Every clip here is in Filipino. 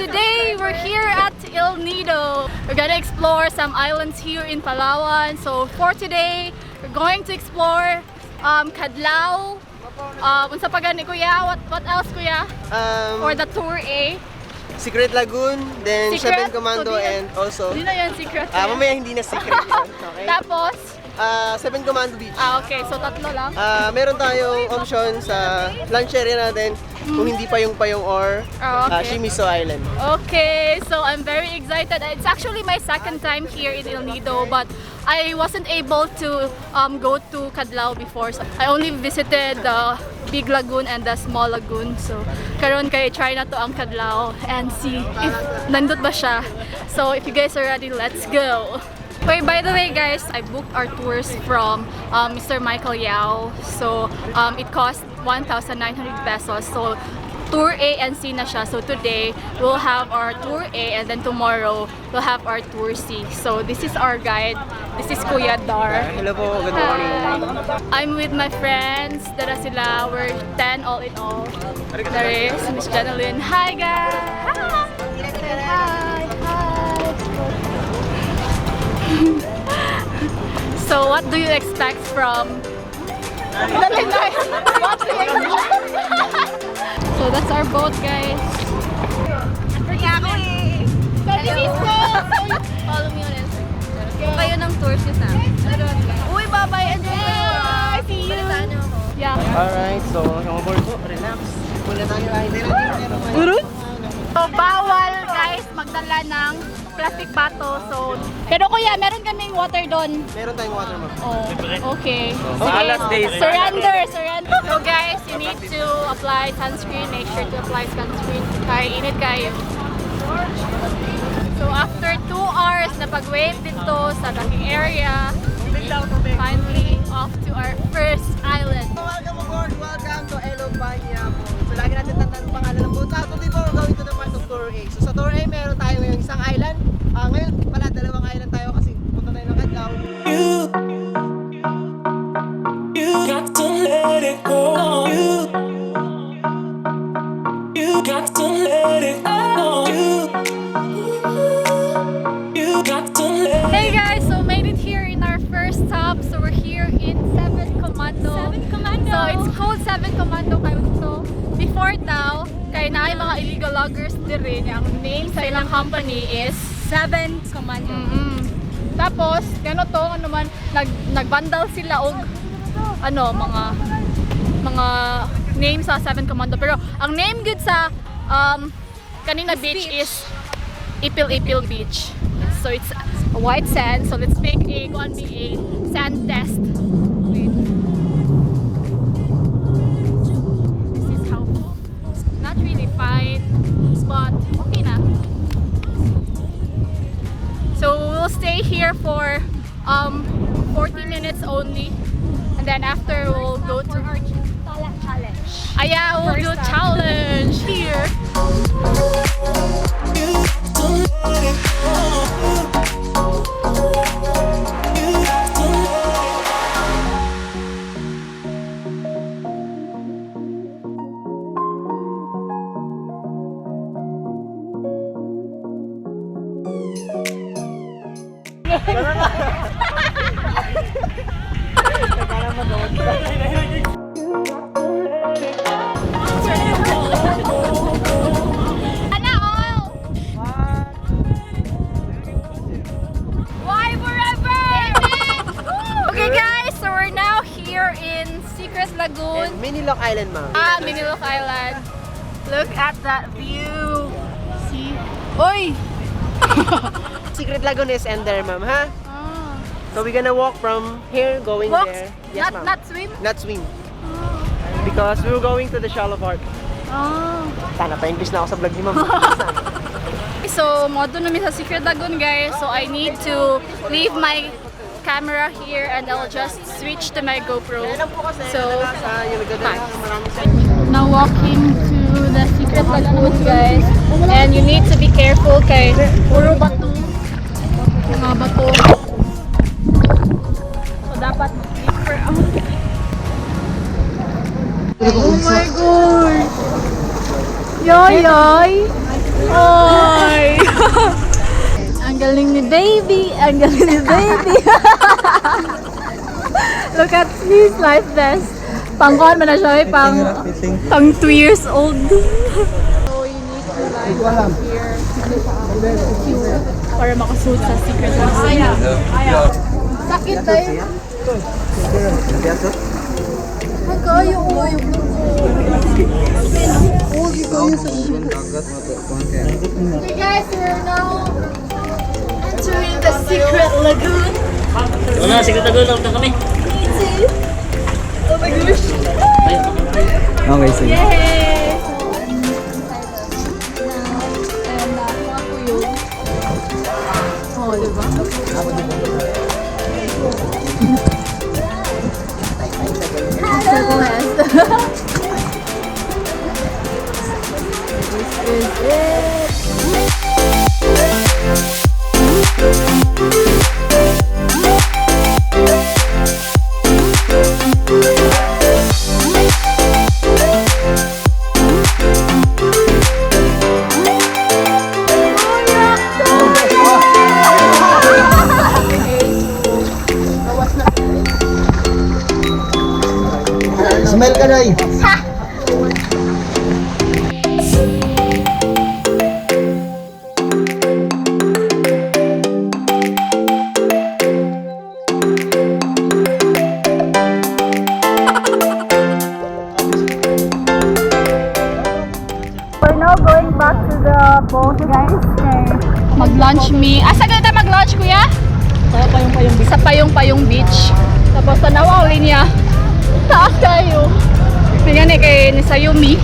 today we're here at Nido. We're gonna explore some islands here in Palawan. So for today, we're going to explore 𝗙𝗘𝗘. Unsa pa gani kuya? What else kuya? For the tour A? Secret Lagoon, then Secret? 7 Commando, and also... Hindi na yan secret. mamaya hindi na secret yun. Okay? Tapos? 7 Commando Beach. Okay. So tatlo lang? Meron tayong option sa lunch area natin kung hindi Payong-Payong or Shimizu Island. Okay, so I'm very excited. It's actually my second time here in Nido, but I wasn't able to go to 𝗙𝗘𝗘 before. So I only visited the big lagoon and the small lagoon. So karon kay try na to ang 𝗙𝗘𝗘 and see if nandot ba siya. So if you guys are ready, let's go. Wait, by the way guys, I booked our tours from Mr. Michael Yao. So it cost 1,900 pesos. So tour A and C na siya. So today we'll have our tour A and then tomorrow we'll have our tour C. So this is our guide. This is Kuya Dar. Hello po, good morning. I'm with my friends. Dara sila. We're 10 all in all. There is Miss Janelyn. Hi guys! Hi! So what do you expect from what do you expect? So that's our boat guys. Follow me on Instagram. Kung kayo ng tours nyo sa amin. Uy, bye-bye! See you! Yeah. Alright, so come aboard po. Relax. Wala tayo ay So bawal guys magdala ng plastic bottle. So pero kuya, meron kaming water doon. Meron tayong water, ma'am. Oh, okay. Sige. Surrender. So guys, you need to apply sunscreen. Make sure to apply sunscreen. Kaya init kayo. So after 2 hours na pag-wait dito sa docking area, finally off to our first island. Welcome aboard. Welcome to 𝗙𝗙𝗘𝗘. So lagi natin tandaan ang pangalan ng boat. Today po we're going to the part of tour A. So sa tour A meron tayo ngayong isang island. Ngayon pala 2 island tayo kasi punta tayo ng 𝗙𝗘𝗘. You got to let it go. You got to let it go. You got to let it go. Hey guys, so made it here in our first stop. So we're here in 7 Commando. So it's called 7 Commando kayo. So before daw, kaya na ay mga illegal loggers din. Ang name sa ilang company is 7 Commando. Tapos, gano to, ano man, nagbandal sila og mga name sa 7 Commando. Pero ang name good sa kanina beach is Ipil Beach. So it's white sand. So let's make a sand test. Wait. This is how not really fine, but okay na. So we'll stay here for 40 minutes only, and then after we'll go to our challenge. Yeah, we'll do challenge here. Lagoon. And Minilok Island, ma'am. Minilok Island. Look at that view. See? Oy! Secret Lagoon is end there, ma'am, ha? So we're gonna walk from here going Walk? there. Yes, ma'am. Not swim? Not swim. Because we're going to the shallow part. Sana pa English na ako sa vlog ni ma'am. So, modo namin sa Secret Lagoon, guys. So I need to leave my camera here and I'll just switch to my GoPro. So, now walking to the Secret Lagoon, guys. And you need to be careful kay puro bato. Mga bato. So, dapat deeper out. Oh my God! Yoy! Oy! Ang galing ni baby! Ang galing ni baby! Look at his life vest. Pang-on man na siya, pang 2 years old. So you need to line here para makasuot sa secret life. Sakit tayo. Magkayo ko yung Hey guys, we're now entering the secret lagoon. Wala, secret lagoon lang kami. Oh my gosh! Okay, sige. Yay! So, and nakuha ko yun. Oh, diba? This is it! Smell ka, Nay. We're now going back to the boat, guys. Mag-lunch me. Asa ka tayo mag-lunch, kuya? Sa Payong-Payong Beach. Tapos tanawa uli niya. Taas kayo. Ganyan kay ni Sayumi.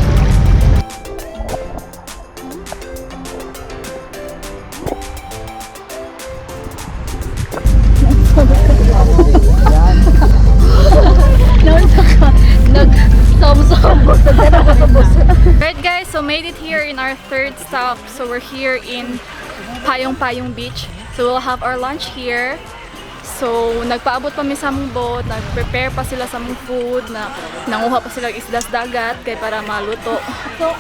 Alright guys, so made it here in our third stop. So we're here in Payong-Payong Beach. So we'll have our lunch here. So nagpaabot pa mi sa mong boat, nag-prepare pa sila sa mong food, na nanguha pa sila isdas dagat kay para maluto. So,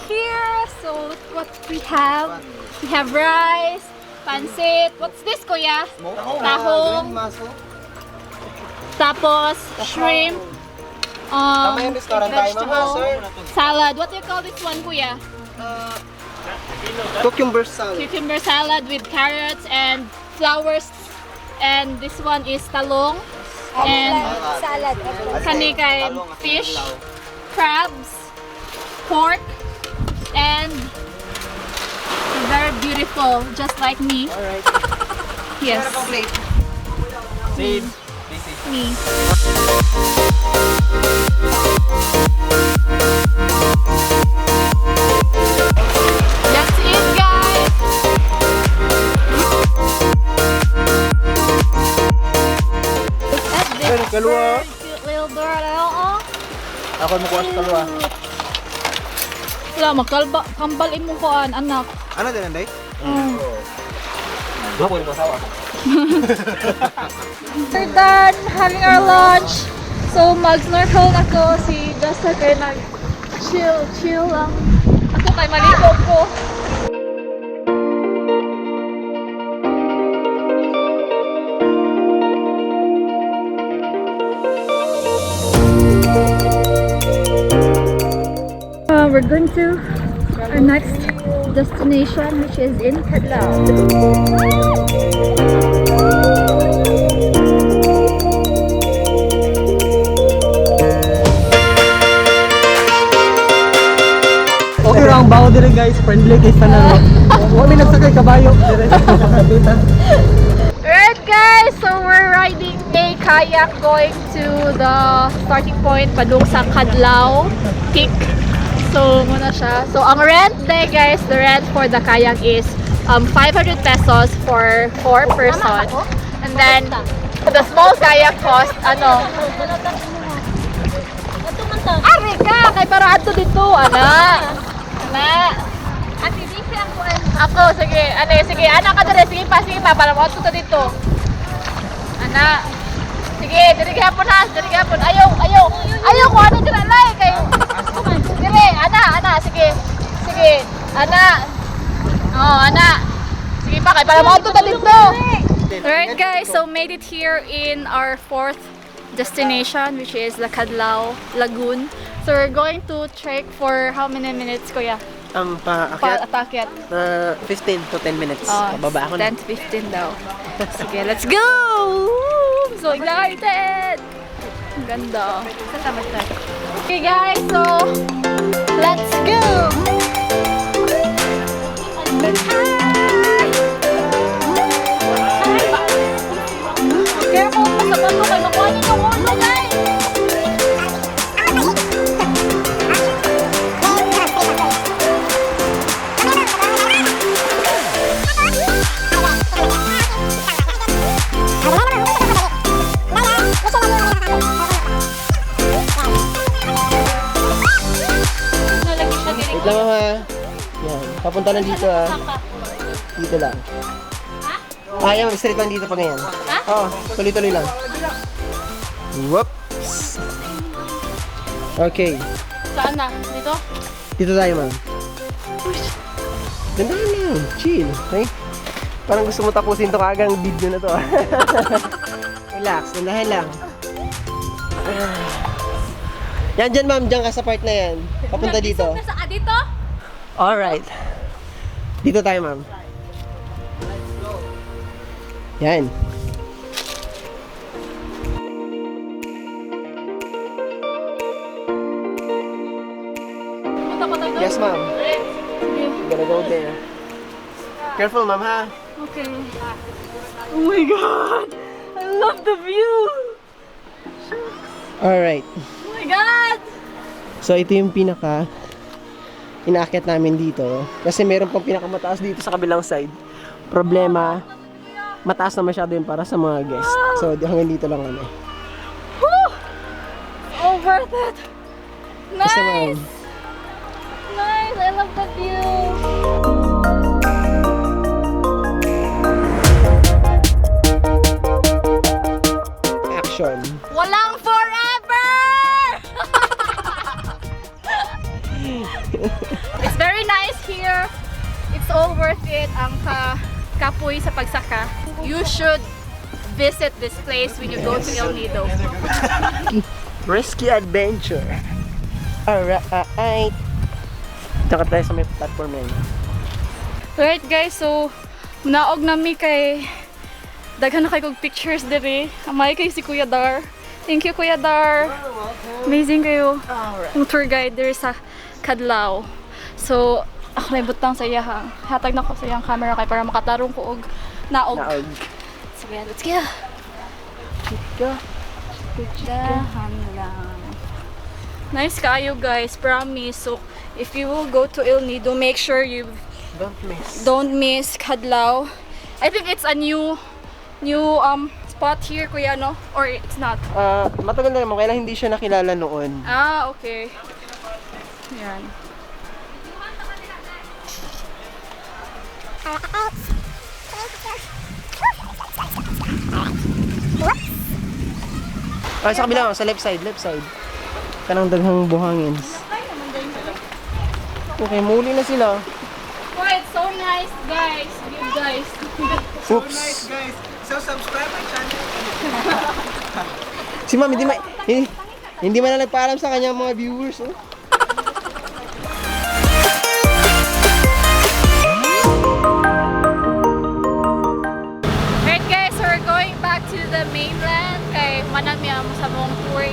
here. So what we have rice, pansit. What's this, kuya? Tahong. Tapos shrimp. Vegetable. Salad. What do you call this one, kuya? Cucumber salad. Cucumber salad with carrots and flowers. And this one is talong. And salad. kanikay fish, crabs, pork, and very beautiful, just like me. Alright. Yes. Same. Me. That's it, guys. Look at this very cute little bird. Ako makuha sa kalwa. Wala, kambalin mo koan, anak. Ano din, Anday? We're done having our lunch. So mag-snorkel na ko. Si Justin kay nag-chill lang. Ako kay maligo ko. We're going to our next destination, which is in 𝗙𝗏𝗘. Okay lang, bawo din guys, friendly guys na. Wala nagsakay kabayo. Alright guys, so we're riding a kayak going to the starting point padung sa 𝗙𝗏𝗘 Peak. So muna siya. So ang rent day guys, the rent for the kayak is 500 pesos for 4 person. And And then, the small kayak cost, ano? Ari ka! Kay para ato dito, ana! Ako, sige. Ano, sige. Anak ka dere. Sige pa. Para mo ato dito. Ana. Sige, diri gihapon ha. Diri gihapon. Ayaw ko ano dira lay kay. Dire, ana. Sige. Ana. Oh, ana. Sige pa kay para mo ato dito. Alright guys, so made it here in our fourth destination, which is the Kalam Lagoon. So we're going to trek for how many minutes, kuya? Paakyat. 15 to 10 minutes. Bababa ako na. 10 to 15 daw. Sige, let's go! I'm so excited! Ang ganda. Okay guys, so let's go! Careful po sa bato, may makuha niyo yung ulo guys! Wait lang ha. Yan. Papunta lang dito ha. Dito lang. Yan. Straight lang dito pa ganyan. Oo. Tuloy-tuloy lang. Whoops. Okay. Saan na? Dito? Dito tayo, ma'am. Ganda lang. Chill. Okay? Parang gusto mo tapusin to kagang video na to. Relax. Gandahan lang. Yan dyan, ma'am. Dyan ka sa part na yan. Papunta dito. Dito? Alright. Dito tayo, ma'am. Yan. Punta pa tayo doon? Yes, ma'am. Sige. Gotta go there. Careful, ma'am, ha? Okay. Oh my god! I love the view! Alright. Oh my god! So, ito yung pinaka inaakyat namin dito. Kasi meron pang pinakamataas dito sa kabilang side. Problema, mataas na masyado yun para sa mga guests. So, hanggang dito lang kami. Woo! Oh, worth it! Basta, ma'am. Nice! Nice! I love the view! Action. Walang forever! It's very nice here. It's all worth it. Ang kapoy sa pagsaka. You should visit this place when you go to El Nido. Risky adventure. Alright. Tsaka tayo sa may platform na yun. Alright guys, so naog nami kay daghan na kay kog pictures diri. Amay kay si Kuya Dar. Thank you Kuya Dar. Amazing kayo. Ang tour guide diri sa Kadlaw. So ako na ibutang sa iya ha. Hatag na ko sa iyang camera kay para makatarong ko og naog. Sige, let's go. Dahan lang. Nice kayo guys, promise. So if you will go to El Nido, make sure you don't miss Kadlaw. I think it's a new spot here, kuya, no? Or it's not? Matagal na naman, kaya lang hindi siya nakilala noon. Ah, okay. Yan. Sa kabila, sa left side. Kanang daghang buhangin. Okay, muli na sila. Oh, it's so nice, guys. You guys. Oops. Guys, so subscribe my channel. Si ma'am, hindi man na nagpaalam sa kanya mga viewers. Oh. Alright guys, so we're going back to the mainland kay manamiyam sa mong tour